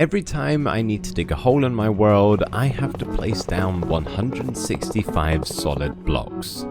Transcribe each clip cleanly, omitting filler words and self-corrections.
Every time I need to dig a hole in my world, I have to place down 165 solid blocks.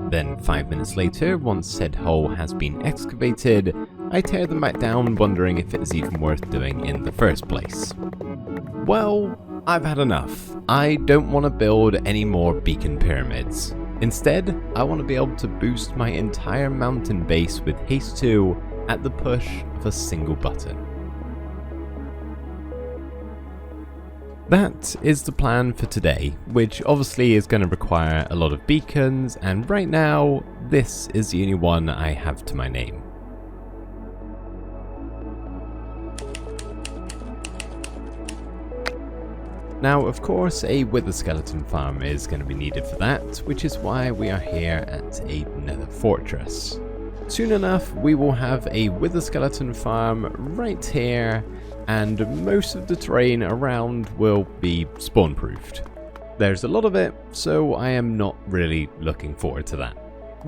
Then 5 minutes later, once said hole has been excavated, I tear them back down wondering if it's even worth doing in the first place. Well, I've had enough. I don't want to build any more beacon pyramids. Instead, I want to be able to boost my entire mountain base with haste 2 at the push of a single button. That is the plan for today, which obviously is going to require a lot of beacons, and right now, this is the only one I have to my name. Now, of course, a wither skeleton farm is going to be needed for that, which is why we are here at a nether fortress. Soon enough, we will have a wither skeleton farm right here, and most of the terrain around will be spawn proofed. There's a lot of it, so I am not really looking forward to that.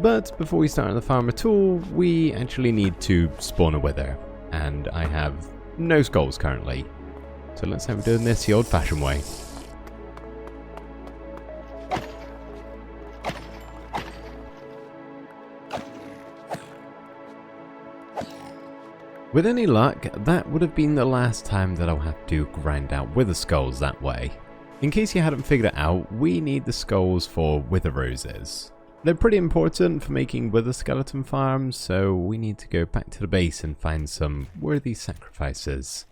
But before we start on the farm at all, we actually need to spawn a wither, and I have no skulls currently. So let's have doing this the old-fashioned way. With any luck, that would have been the last time that I'll have to grind out wither skulls that way. In case you hadn't figured it out, we need the skulls for wither roses. They're pretty important for making wither skeleton farms, so we need to go back to the base and find some worthy sacrifices.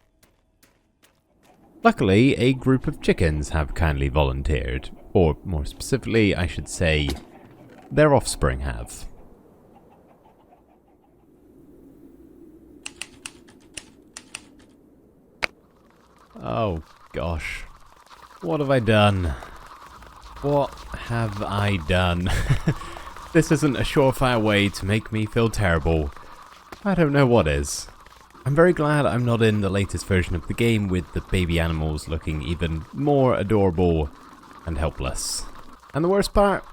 Luckily, a group of chickens have kindly volunteered, or more specifically, I should say, their offspring have. Oh gosh, what have I done? What have I done? This isn't a surefire way to make me feel terrible. I don't know what is. I'm very glad I'm not in the latest version of the game with the baby animals looking even more adorable and helpless. And the worst part,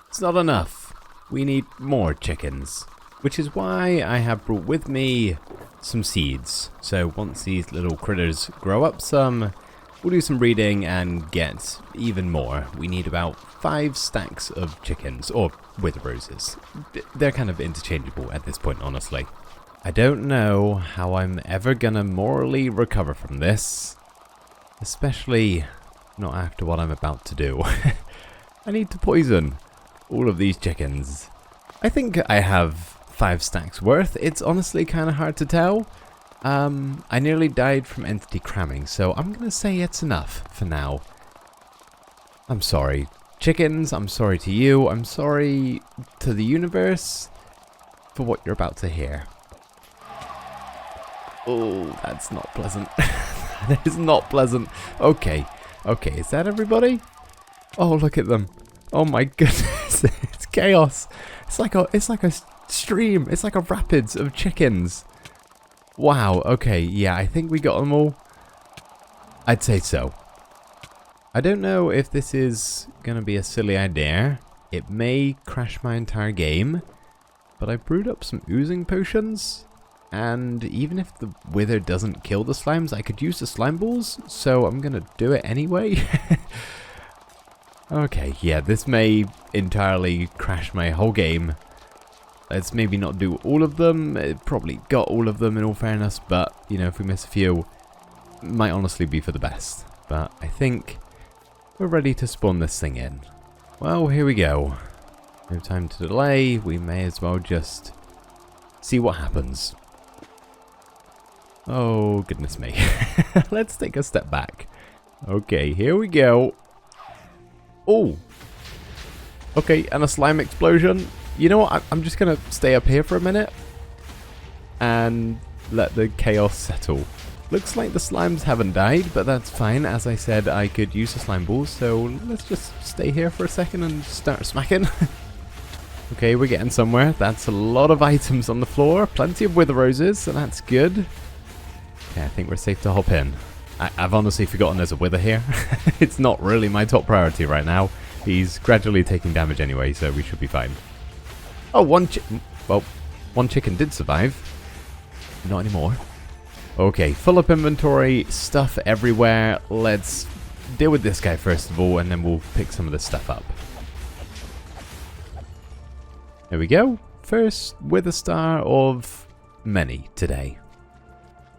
it's not enough. We need more chickens. Which is why I have brought with me some seeds. So once these little critters grow up some, we'll do some breeding and get even more. We need about 5 stacks of chickens, or wither roses. They're kind of interchangeable at this point, honestly. I don't know how I'm ever gonna morally recover from this, especially not after what I'm about to do. I need to poison all of these chickens. I think I have 5 stacks worth. It's honestly kind of hard to tell. I nearly died from entity cramming, so I'm gonna say it's enough for now. I'm sorry, chickens, I'm sorry to you, I'm sorry to the universe for what you're about to hear. Oh, that's not pleasant. That is not pleasant. Okay, is that everybody? Oh, look at them. Oh my goodness, it's chaos. It's like a stream. It's like a rapids of chickens. Wow. Okay, yeah, I think we got them all. I'd say so. I don't know if this is gonna be a silly idea. It may crash my entire game, but I brewed up some oozing potions. And even if the wither doesn't kill the slimes, I could use the slime balls, so I'm gonna do it anyway. Okay, yeah, this may entirely crash my whole game. Let's maybe not do all of them. It probably got all of them in all fairness, but, you know, if we miss a few, it might honestly be for the best. But I think we're ready to spawn this thing in. Well, here we go. No time to delay, we may as well just see what happens. Oh, goodness me. Let's take a step back. Okay, here we go. Oh. Okay, and a slime explosion. You know what? I'm just going to stay up here for a minute and let the chaos settle. Looks like the slimes haven't died, but that's fine. As I said, I could use the slime balls, so let's just stay here for a second and start smacking. Okay, we're getting somewhere. That's a lot of items on the floor. Plenty of wither roses, so that's good. Okay, I think we're safe to hop in. I've honestly forgotten there's a wither here. It's not really my top priority right now. He's gradually taking damage anyway, so we should be fine. Oh, one chicken did survive. Not anymore. Okay, full up inventory, stuff everywhere. Let's deal with this guy first of all, and then we'll pick some of this stuff up. There we go. First wither star of many today.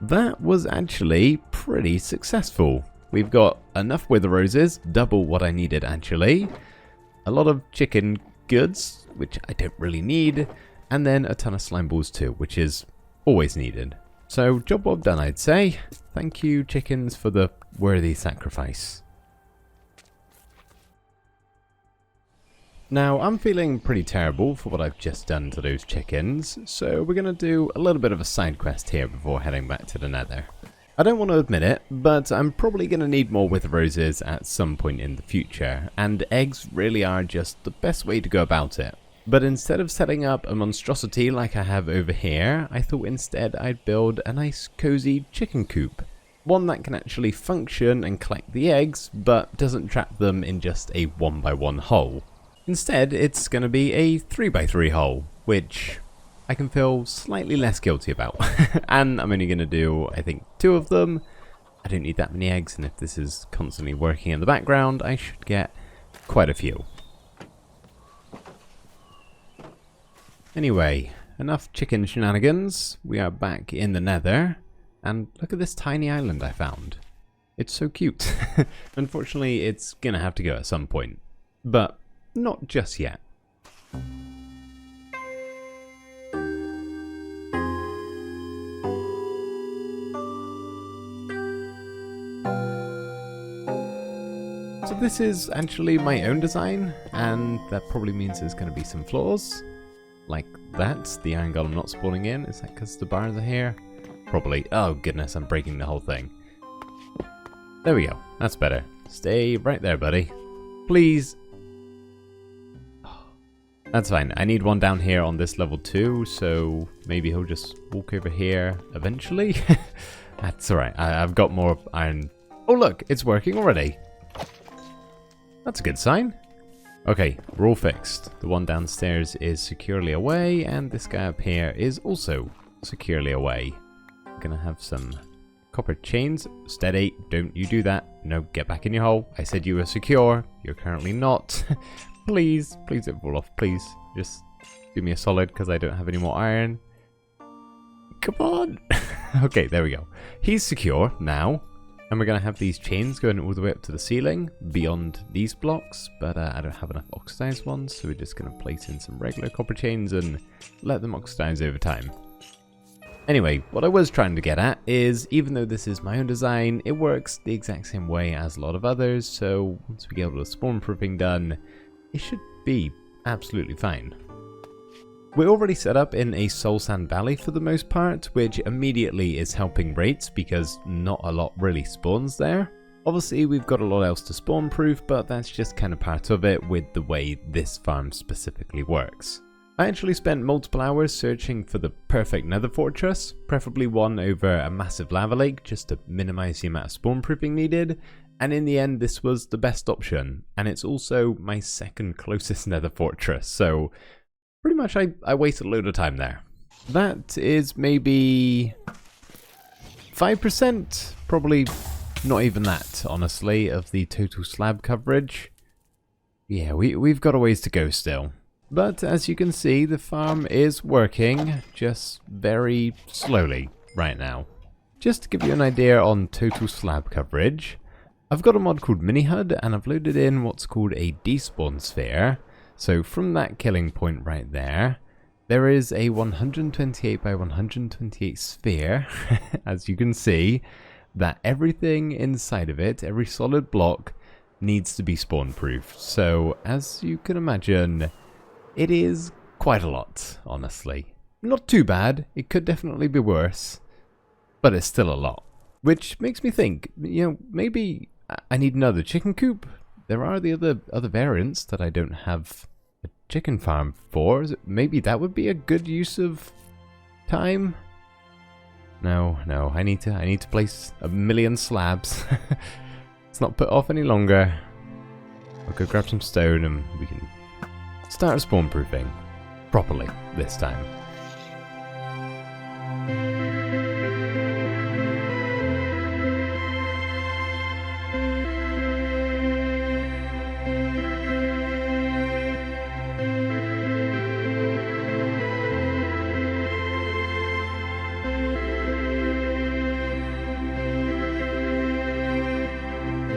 That was actually pretty successful. We've got enough wither roses, double what I needed actually. A lot of chicken goods, which I don't really need. And then a ton of slime balls too, which is always needed. So job well done, I'd say. Thank you, chickens, for the worthy sacrifice. Now, I'm feeling pretty terrible for what I've just done to those chickens, so we're going to do a little bit of a side quest here before heading back to the Nether. I don't want to admit it, but I'm probably going to need more wither roses at some point in the future, and eggs really are just the best way to go about it. But instead of setting up a monstrosity like I have over here, I thought instead I'd build a nice cozy chicken coop. One that can actually function and collect the eggs, but doesn't trap them in just a 1x1 hole. Instead, it's going to be a 3x3 hole, which I can feel slightly less guilty about. And I'm only going to do, I think, 2 of them. I don't need that many eggs, and if this is constantly working in the background, I should get quite a few. Anyway, enough chicken shenanigans. We are back in the Nether, and look at this tiny island I found. It's so cute. Unfortunately, it's going to have to go at some point, but not just yet. So this is actually my own design, and that probably means there's going to be some flaws. Like that, the iron golem not spawning in. Is that because the bars are here? Probably. Oh goodness, I'm breaking the whole thing. There we go. That's better. Stay right there, buddy. Please. Oh, that's fine. I need one down here on this level too, so maybe he'll just walk over here eventually. That's alright. I've got more iron. Oh look, it's working already. That's a good sign. Okay, we're all fixed. The one downstairs is securely away, and this guy up here is also securely away. I'm gonna have some copper chains. Steady, don't you do that. No, get back in your hole. I said you were secure. You're currently not. Please, please don't fall off. Please, just do me a solid because I don't have any more iron. Come on. Okay, there we go. He's secure now. And we're going to have these chains going all the way up to the ceiling beyond these blocks, but I don't have enough oxidized ones, so we're just going to place in some regular copper chains and let them oxidize over time. Anyway, what I was trying to get at is, even though this is my own design, it works the exact same way as a lot of others, so once we get all the spawn proofing done, it should be absolutely fine. We're already set up in a soul sand valley for the most part, which immediately is helping rates because not a lot really spawns there. Obviously we've got a lot else to spawn proof, but that's just kind of part of it with the way this farm specifically works. I actually spent multiple hours searching for the perfect nether fortress, preferably one over a massive lava lake just to minimize the amount of spawn proofing needed, and in the end this was the best option, and it's also my second closest nether fortress, so pretty much I wasted a load of time there. That is maybe 5%, probably not even that, honestly, of the total slab coverage. Yeah, we've got a ways to go still. But as you can see, the farm is working, just very slowly right now. Just to give you an idea on total slab coverage, I've got a mod called Mini HUD, and I've loaded in what's called a despawn sphere. So from that killing point right there, there is a 128 by 128 sphere, as you can see, that everything inside of it, every solid block, needs to be spawn proof. So as you can imagine, it is quite a lot, honestly. Not too bad, it could definitely be worse, but it's still a lot. Which makes me think, you know, maybe I need another chicken coop? There are the other variants that I don't have a chicken farm for. Maybe that would be a good use of time. No, I need to place 1,000,000 slabs. Let's not put off any longer. I'll go grab some stone and we can start spawn proofing properly this time.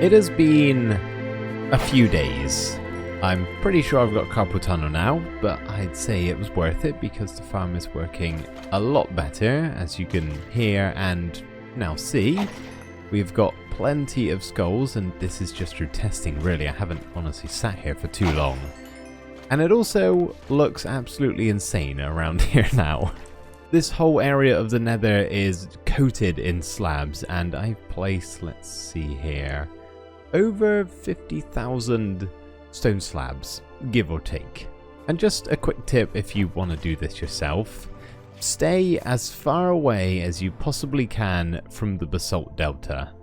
It has been a few days. I'm pretty sure I've got carpal tunnel now, but I'd say it was worth it because the farm is working a lot better, as you can hear and now see. We've got plenty of skulls, and this is just through testing really. I haven't honestly sat here for too long. And it also looks absolutely insane around here now. This whole area of the Nether is coated in slabs, and I've placed, let's see here, over 50,000 stone slabs, give or take. And just a quick tip if you want to do this yourself, stay as far away as you possibly can from the basalt delta,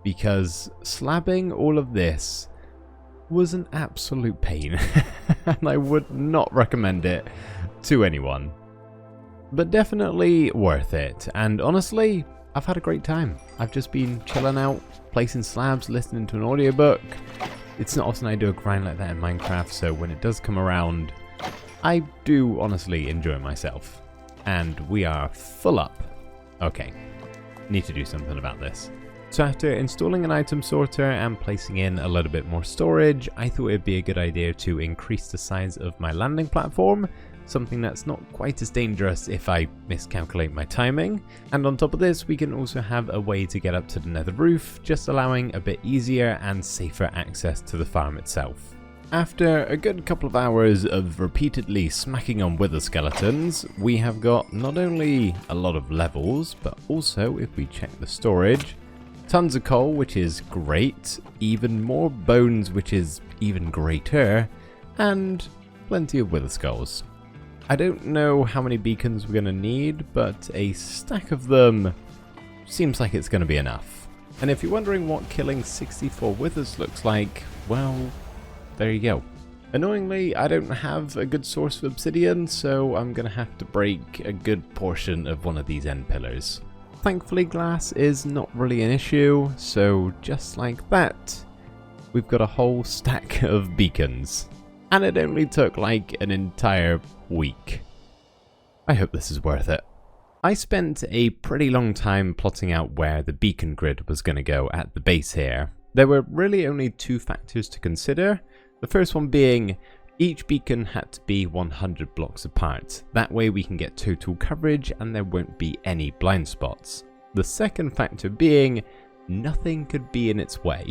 because slabbing all of this was an absolute pain, and I would not recommend it to anyone. But definitely worth it, and honestly, I've had a great time. I've just been chilling out, placing slabs, listening to an audiobook. It's not often I do a grind like that in Minecraft, so when it does come around, I do honestly enjoy myself. And we are full up. Okay, need to do something about this. So after installing an item sorter and placing in a little bit more storage, I thought it'd be a good idea to increase the size of my landing platform, something that's not quite as dangerous if I miscalculate my timing. And on top of this, we can also have a way to get up to the nether roof, just allowing a bit easier and safer access to the farm itself. After a good couple of hours of repeatedly smacking on wither skeletons, we have got not only a lot of levels, but also, if we check the storage, tons of coal, which is great, even more bones, which is even greater, and plenty of wither skulls. I don't know how many beacons we're going to need, but a stack of them seems like it's going to be enough. And if you're wondering what killing 64 withers looks like, well, there you go. Annoyingly, I don't have a good source of obsidian, so I'm going to have to break a good portion of one of these end pillars. Thankfully, glass is not really an issue, so just like that, we've got a whole stack of beacons. And it only took like an entire week. I hope this is worth it. I spent a pretty long time plotting out where the beacon grid was going to go at the base here. There were really only two factors to consider. The first one being each beacon had to be 100 blocks apart. That way we can get total coverage and there won't be any blind spots. The second factor being nothing could be in its way.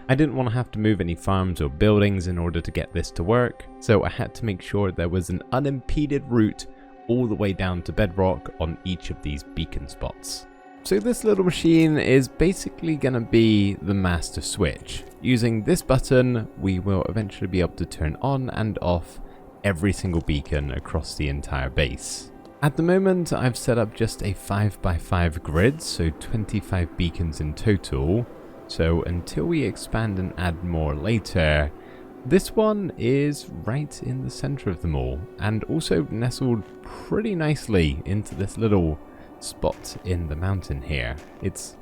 I didn't want to have to move any farms or buildings in order to get this to work, so I had to make sure there was an unimpeded route all the way down to bedrock on each of these beacon spots. So this little machine is basically going to be the master switch. Using this button, we will eventually be able to turn on and off every single beacon across the entire base. At the moment, I've set up just a 5x5 grid, so 25 beacons in total. So until we expand and add more later, this one is right in the center of them all, and also nestled pretty nicely into this little spot in the mountain here. It's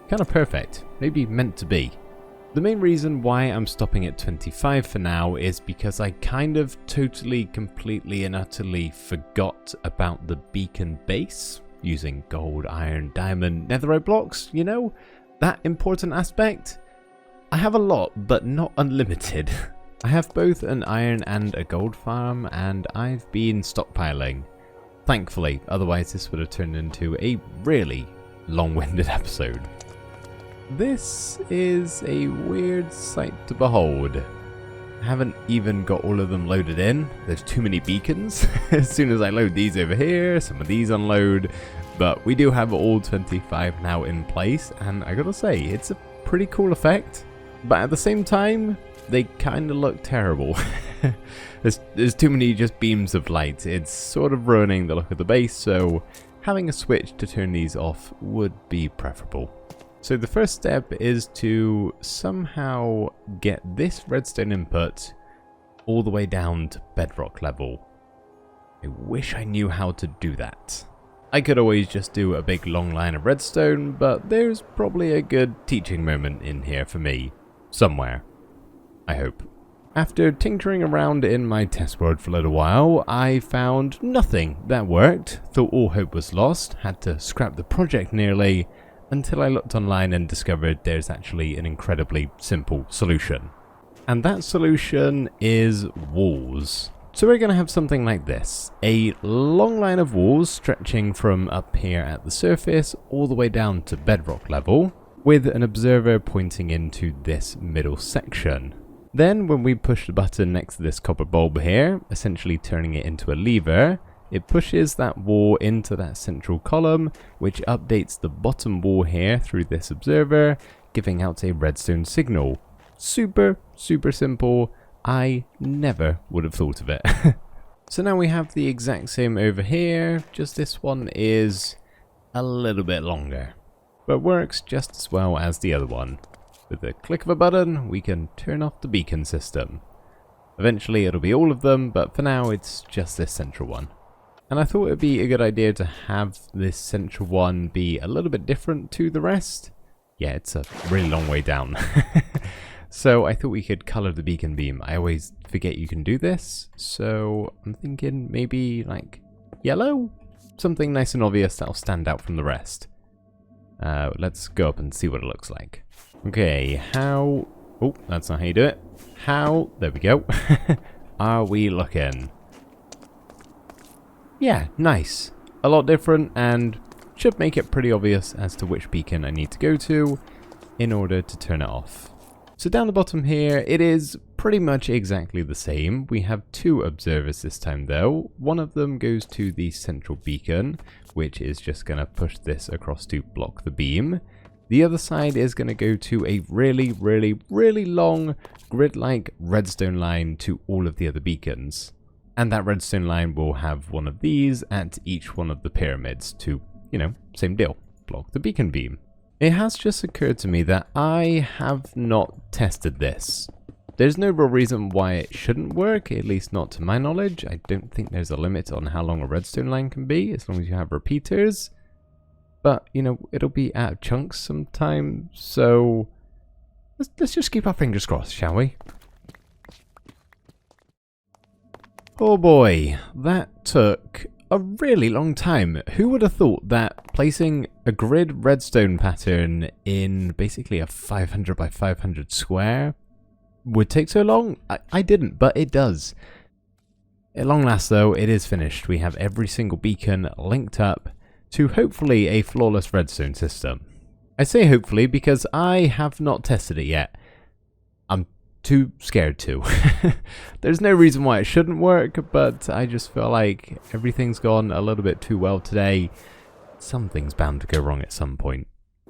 kind of perfect, maybe meant to be. The main reason why I'm stopping at 25 for now is because I kind of totally, completely and utterly forgot about the beacon base, using gold, iron, diamond, netherite blocks, you know, that important aspect. I have a lot, but not unlimited. I have both an iron and a gold farm, and I've been stockpiling. Thankfully, otherwise this would have turned into a really long-winded episode. This is a weird sight to behold. I haven't even got all of them loaded in. There's too many beacons. As soon as I load these over here, some of these unload. But we do have all 25 now in place, and I gotta say, it's a pretty cool effect. But at the same time, they kind of look terrible. There's too many just beams of light. It's sort of ruining the look of the base, so having a switch to turn these off would be preferable. So the first step is to somehow get this redstone input all the way down to bedrock level. I wish I knew how to do that. I could always just do a big long line of redstone, but there's probably a good teaching moment in here for me. Somewhere. I hope. After tinkering around in my test world for a little while, I found nothing that worked, thought all hope was lost, had to scrap the project nearly, until I looked online and discovered there's actually an incredibly simple solution. And that solution is walls. So we're going to have something like this, a long line of walls stretching from up here at the surface all the way down to bedrock level, with an observer pointing into this middle section. Then when we push the button next to this copper bulb here, essentially turning it into a lever, it pushes that wall into that central column, which updates the bottom wall here through this observer, giving out a redstone signal. Super, super simple. I never would have thought of it. So now we have the exact same over here, just this one is a little bit longer, but works just as well as the other one. With the click of a button, we can turn off the beacon system. Eventually it'll be all of them, but for now it's just this central one. And I thought it would be a good idea to have this central one be a little bit different to the rest. Yeah, it's a really long way down. So I thought we could color the beacon beam. I always forget you can do this, so I'm thinking maybe like yellow? Something nice and obvious that'll stand out from the rest. Let's go up and see what it looks like. Okay, how... Oh, that's not how you do it. How... There we go. Are we looking? Yeah, nice. A lot different and should make it pretty obvious as to which beacon I need to go to in order to turn it off. So down the bottom here, it is pretty much exactly the same. We have two observers this time though. One of them goes to the central beacon, which is just going to push this across to block the beam. The other side is going to go to a really, really, really long grid-like redstone line to all of the other beacons. And that redstone line will have one of these at each one of the pyramids to, you know, same deal, block the beacon beam. It has just occurred to me that I have not tested this. There's no real reason why it shouldn't work, at least not to my knowledge. I don't think there's a limit on how long a redstone line can be, as long as you have repeaters. But, you know, it'll be out of chunks sometimes, so let's just keep our fingers crossed, shall we? Oh boy, that took a really long time. Who would have thought that placing a grid redstone pattern in basically a 500 by 500 square would take so long? I didn't, but it does. At long last though, it is finished. We have every single beacon linked up to hopefully a flawless redstone system. I say hopefully because I have not tested it yet. I'm too scared to. There's no reason why it shouldn't work, but I just feel like everything's gone a little bit too well today. Something's bound to go wrong at some point.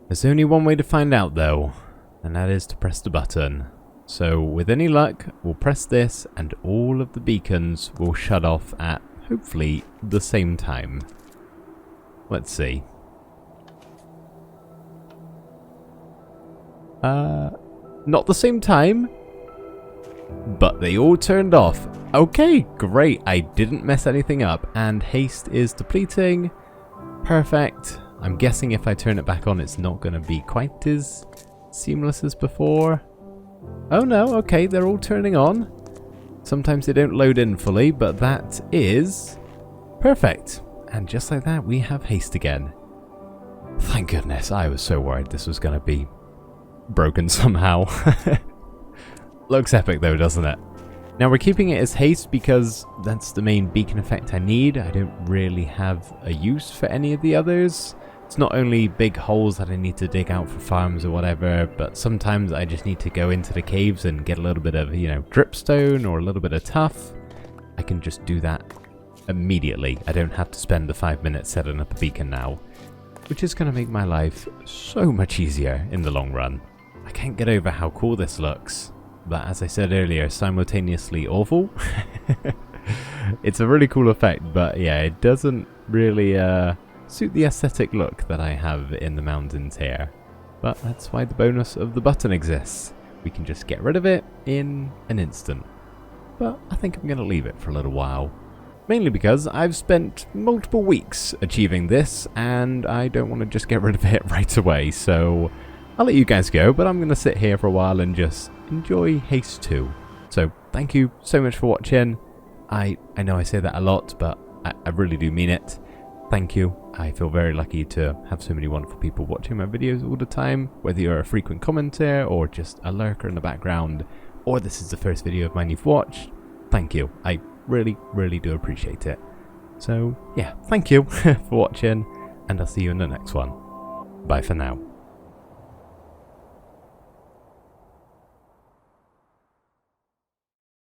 There's only one way to find out though, and that is to press the button. So with any luck, we'll press this and all of the beacons will shut off at hopefully the same time. Let's see. Not the same time, but they all turned off. Okay, great. I didn't mess anything up, and haste is depleting. Perfect. I'm guessing if I turn it back on, it's not going to be quite as seamless as before. Oh no, okay, they're all turning on. Sometimes they don't load in fully, but that is perfect. And just like that, we have haste again. Thank goodness, I was so worried this was going to be broken somehow. Looks epic though, doesn't it? Now we're keeping it as haste because that's the main beacon effect I need. I don't really have a use for any of the others. It's not only big holes that I need to dig out for farms or whatever, but sometimes I just need to go into the caves and get a little bit of, you know, dripstone or a little bit of tuff. I can just do that immediately. I don't have to spend the 5 minutes setting up a beacon now, which is going to make my life so much easier in the long run. I can't get over how cool this looks, but as I said earlier, simultaneously awful. It's a really cool effect, but yeah, it doesn't really suit the aesthetic look that I have in the mountains here. But that's why the bonus of the button exists. We can just get rid of it in an instant. But I think I'm going to leave it for a little while. Mainly because I've spent multiple weeks achieving this, and I don't want to just get rid of it right away, so I'll let you guys go, but I'm going to sit here for a while and just enjoy Haste 2. So thank you so much for watching. I know I say that a lot, but I really do mean it. Thank thank you. I feel very lucky to have so many wonderful people watching my videos all the time, whether you're a frequent commenter or just a lurker in the background, or this is the first video of mine you've watched. Thank you. I really, really do appreciate it. So yeah, thank you for watching, and I'll see you in the next one. Bye for now.